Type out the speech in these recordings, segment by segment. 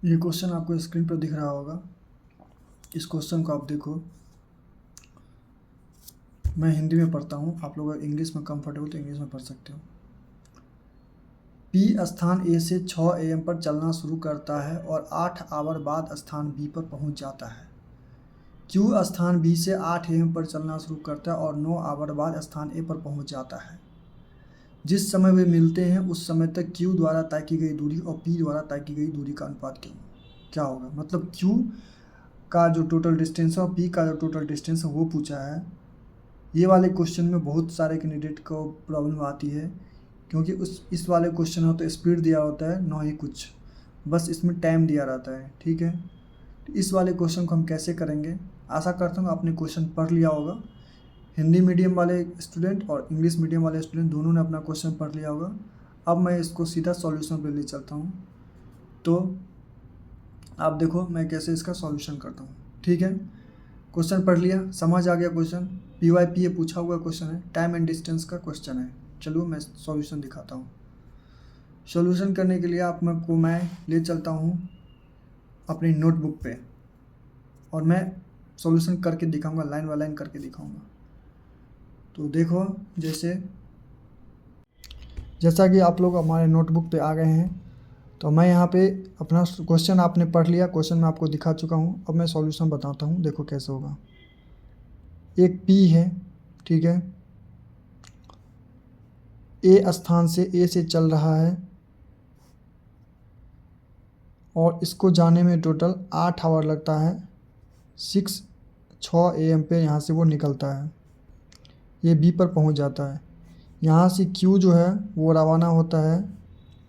ये क्वेश्चन आपको स्क्रीन पर दिख रहा होगा। इस क्वेश्चन को आप देखो। मैं हिंदी में पढ़ता हूँ, आप लोग इंग्लिश में कंफर्टेबल तो इंग्लिश में पढ़ सकते हो। पी स्थान ए से 6 AM पर चलना शुरू करता है और 8 आवर बाद स्थान बी पर पहुँच जाता है। क्यू स्थान बी से 8 AM पर चलना शुरू करता है और 9 आवर बाद स्थान ए पर पहुँच जाता है। जिस समय वे मिलते हैं उस समय तक क्यू द्वारा तय की गई दूरी और पी द्वारा तय की गई दूरी का अनुपात क्या होगा। मतलब क्यू का जो टोटल डिस्टेंस है और पी का जो टोटल डिस्टेंस है वो पूछा है। ये वाले क्वेश्चन में बहुत सारे कैंडिडेट को प्रॉब्लम आती है, क्योंकि इस वाले क्वेश्चन हो तो स्पीड दिया होता है ना ही कुछ, बस इसमें टाइम दिया रहता है। ठीक है, तो इस वाले क्वेश्चन को हम कैसे करेंगे, आशा करता हूँ आपने क्वेश्चन पढ़ लिया होगा। हिंदी मीडियम वाले स्टूडेंट और इंग्लिश मीडियम वाले स्टूडेंट दोनों ने अपना क्वेश्चन पढ़ लिया होगा। अब मैं इसको सीधा सॉल्यूशन पे ले चलता हूँ, तो आप देखो मैं कैसे इसका सॉल्यूशन करता हूँ। ठीक है, क्वेश्चन पढ़ लिया, समझ आ गया क्वेश्चन। PYPA पूछा हुआ क्वेश्चन है, टाइम एंड डिस्टेंस का क्वेश्चन है। चलो मैं सॉल्यूशन दिखाता हूँ। सॉल्यूशन करने के लिए आपको मैं ले चलता हूँ अपनी नोटबुक पे और मैं सॉल्यूशन करके दिखाऊंगा, लाइन बाय लाइन करके दिखाऊंगा। तो देखो, जैसा कि आप लोग हमारे नोटबुक पे आ गए हैं, तो मैं यहाँ पे अपना क्वेश्चन आपने पढ़ लिया, क्वेश्चन मैं आपको दिखा चुका हूँ। अब मैं सॉल्यूशन बताता हूँ, देखो कैसे होगा। एक P है, ठीक है, ए स्थान से ए से चल रहा है और इसको जाने में टोटल 8 आवर लगता है। 6 AM पे यहाँ से वो निकलता है, ये बी पर पहुँच जाता है। यहाँ से क्यू जो है वो रवाना होता है,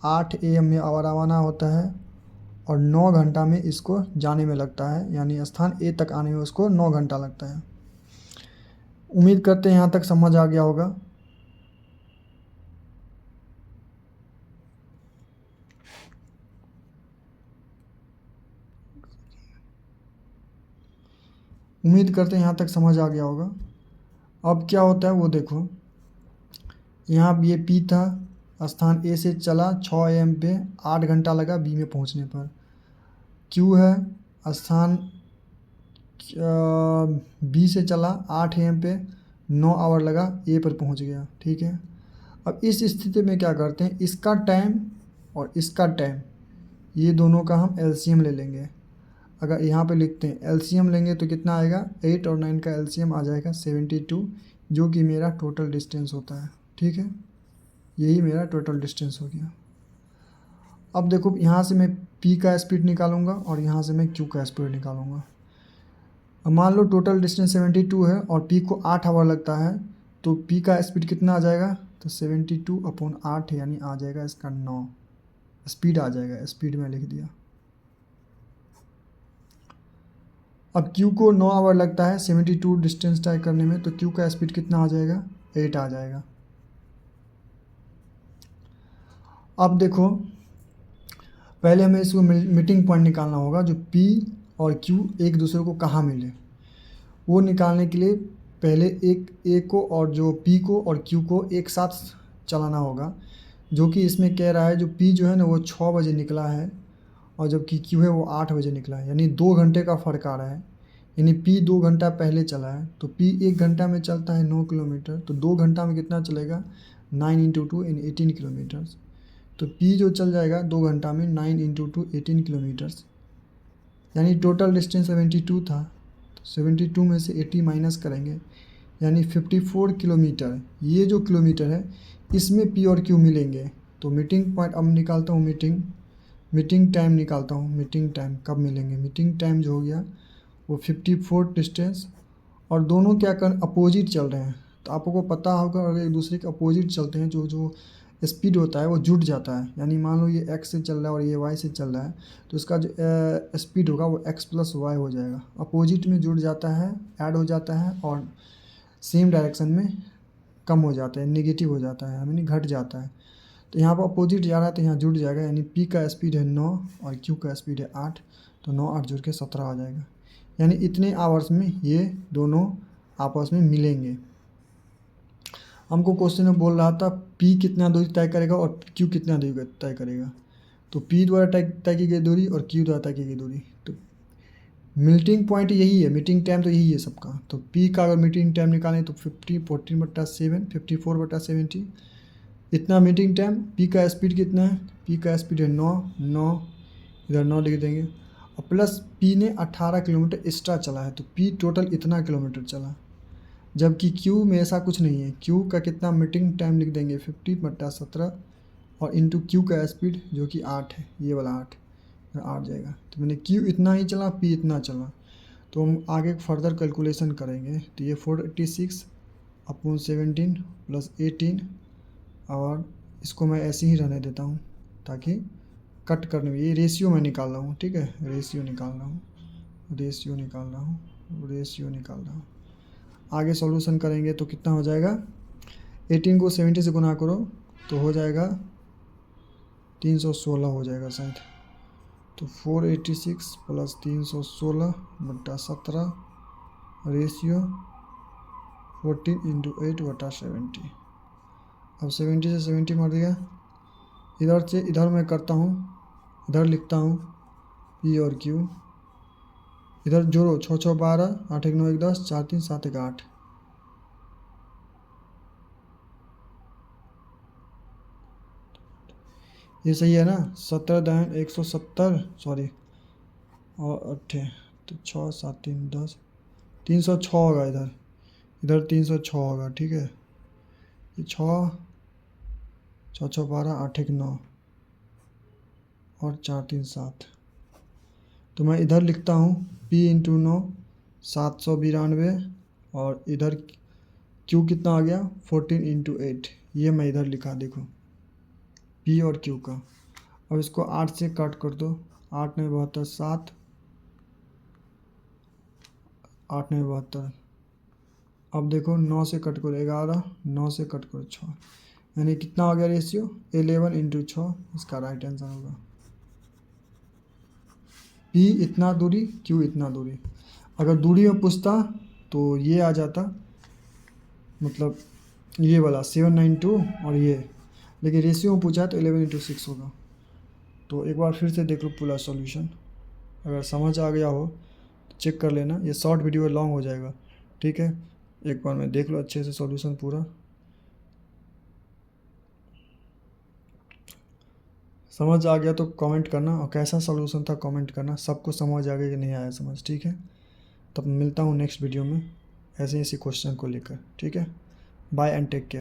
8 AM में रवाना होता है और 9 घंटा में इसको जाने में लगता है, यानी स्थान ए तक आने में उसको 9 घंटा लगता है। उम्मीद करते हैं यहाँ तक समझ आ गया होगा। उम्मीद करते हैं यहाँ तक समझ आ गया होगा। अब क्या होता है वो देखो, यहाँ ये पी था, स्थान ए से चला 6 AM पे, 8 घंटा लगा बी में पहुँचने पर। क्यू है, स्थान बी से चला 8 AM पे, 9 आवर लगा ए पर पहुँच गया। ठीक है, अब इस स्थिति में क्या करते हैं, इसका टाइम और इसका टाइम, ये दोनों का हम LCM ले लेंगे। अगर यहाँ पे लिखते हैं LCM लेंगे तो कितना आएगा, 8 और 9 का LCM आ जाएगा 72, जो कि मेरा टोटल डिस्टेंस होता है। ठीक है, यही मेरा टोटल डिस्टेंस हो गया। अब देखो, यहाँ से मैं P का स्पीड निकालूंगा और यहाँ से मैं Q का स्पीड निकालूंगा। अब मान लो टोटल डिस्टेंस 72 है और P को 8 आवर लगता है, तो P का स्पीड कितना आ जाएगा, तो 72/8 यानी आ जाएगा इसका 9 स्पीड आ जाएगा। स्पीड में लिख दिया। अब Q को 9 आवर लगता है 72 डिस्टेंस तय करने में, तो Q का स्पीड कितना आ जाएगा, 8 आ जाएगा। अब देखो, पहले हमें इसको मीटिंग पॉइंट निकालना होगा, जो P और Q एक दूसरे को कहाँ मिले। वो निकालने के लिए पहले एक A को और जो P को और Q को एक साथ चलाना होगा, जो कि इसमें कह रहा है जो P जो है ना वो 6 बजे निकला है और जबकि Q है वो 8 बजे निकला है, यानी 2 घंटे का फ़र्क आ रहा है। यानी P 2 घंटा पहले चला है, तो P 1 घंटा में चलता है 9 किलोमीटर, तो 2 घंटा में कितना चलेगा, 9 × 2 यानी 18 किलोमीटर्स। तो P जो चल जाएगा 2 घंटा में 9 × 2 18 किलोमीटर्स, यानी टोटल डिस्टेंस 72 था, तो 72 में से 80 माइनस करेंगे यानी 54 किलोमीटर। ये जो किलोमीटर है इसमें P और Q मिलेंगे। तो मीटिंग पॉइंट अब निकालता हूँ, मीटिंग टाइम निकालता हूँ। मीटिंग टाइम कब मिलेंगे, मीटिंग टाइम जो हो गया वो 54 डिस्टेंस, और दोनों क्या कर अपोजिट चल रहे हैं। तो आपको पता होगा अगर एक दूसरे के अपोजिट चलते हैं, जो स्पीड होता है वो जुट जाता है। यानी मान लो ये x से चल रहा है और ये y से चल रहा है, तो इसका जो स्पीड होगा वो x + y हो जाएगा। अपोजिट में जुड़ जाता है, ऐड हो जाता है और सेम डायरेक्शन में कम हो जाता है, नेगेटिव हो जाता है, यानी घट जाता है। तो यहाँ पर अपोजिट जा रहा है तो यहाँ जुड़ जाएगा, यानी P का स्पीड है 9 और Q का स्पीड है 8, तो 9 8 जुड़ के 17 आ जाएगा। यानी इतने आवर्स में ये दोनों आपस में मिलेंगे। हमको क्वेश्चन में बोल रहा था P कितना दूरी तय करेगा और Q कितना दूरी तय करेगा। तो P द्वारा तय की गई दूरी और Q द्वारा तय की गई दूरी। तो मीटिंग पॉइंट यही है, मीटिंग टाइम तो यही है सबका। तो P का अगर मीटिंग टाइम निकालें तो 14/7 54/70 इतना मीटिंग टाइम। P का स्पीड कितना है? P का स्पीड है 9 इधर 9 लिख देंगे, और प्लस P ने 18 किलोमीटर एक्स्ट्रा चला है, तो P टोटल इतना किलोमीटर चला। जबकि Q में ऐसा कुछ नहीं है। Q का कितना मीटिंग टाइम लिख देंगे 50/17 और इंटू Q का स्पीड जो कि 8 है, ये वाला 8 जाएगा। तो मैंने Q इतना ही चला, P इतना चला। तो हम आगे फर्दर कैलकुलेशन करेंगे। तो ये 486/17 प्लस 18, और इसको मैं ऐसे ही रहने देता हूँ ताकि कट करने में, ये रेशियो मैं निकाल रहा हूँ, ठीक है, रेशियो निकाल रहा हूँ। आगे सॉल्यूशन करेंगे तो कितना हो जाएगा, 18 को 70 से गुना करो तो हो जाएगा 316 हो जाएगा शायद। तो 486 प्लस 316/17 रेशियो 14/8/70। अब 70 से 70 मार दिया, इधर से इधर मैं करता हूँ, इधर लिखता हूँ P और Q, इधर जोड़ो 6 6 12 8 1 9 1 10 4 3 7 1 8। ये सही है ना, 17/170 सॉरी, और 8 तो 6 7 3 10 306 होगा। इधर 306 होगा, ठीक है। ये 6 6 6 12 8 1 9 और 4 3 7। तो मैं इधर लिखता हूँ P इंटू 9 792, और इधर Q कितना आ गया 14/8, ये मैं इधर लिखा, देखो P और Q का। अब इसको 8 से कट कर दो, 8 9 72 7, 8 9 72। अब देखो 9 से कट करो 11, 9 से कट करो 6, यानी कितना हो गया रेशियो 11/6। इसका राइट आंसर होगा। P इतना दूरी, Q इतना दूरी। अगर दूरी में पूछता तो ये आ जाता, मतलब ये वाला 792 और ये, लेकिन रेशियो में पूछा है तो 11/6 होगा। तो एक बार फिर से देख लो पूरा सॉल्यूशन, अगर समझ आ गया हो तो चेक कर लेना। ये शॉर्ट वीडियो लॉन्ग हो जाएगा, ठीक है। एक बार में देख लो अच्छे से सॉल्यूशन पूरा। समझ आ गया तो कमेंट करना, और कैसा सॉल्यूशन था कमेंट करना। सबको समझ आ गया कि नहीं आया समझ, ठीक है। तब मिलता हूँ नेक्स्ट वीडियो में ऐसे क्वेश्चन को लेकर, ठीक है। Bye and take care.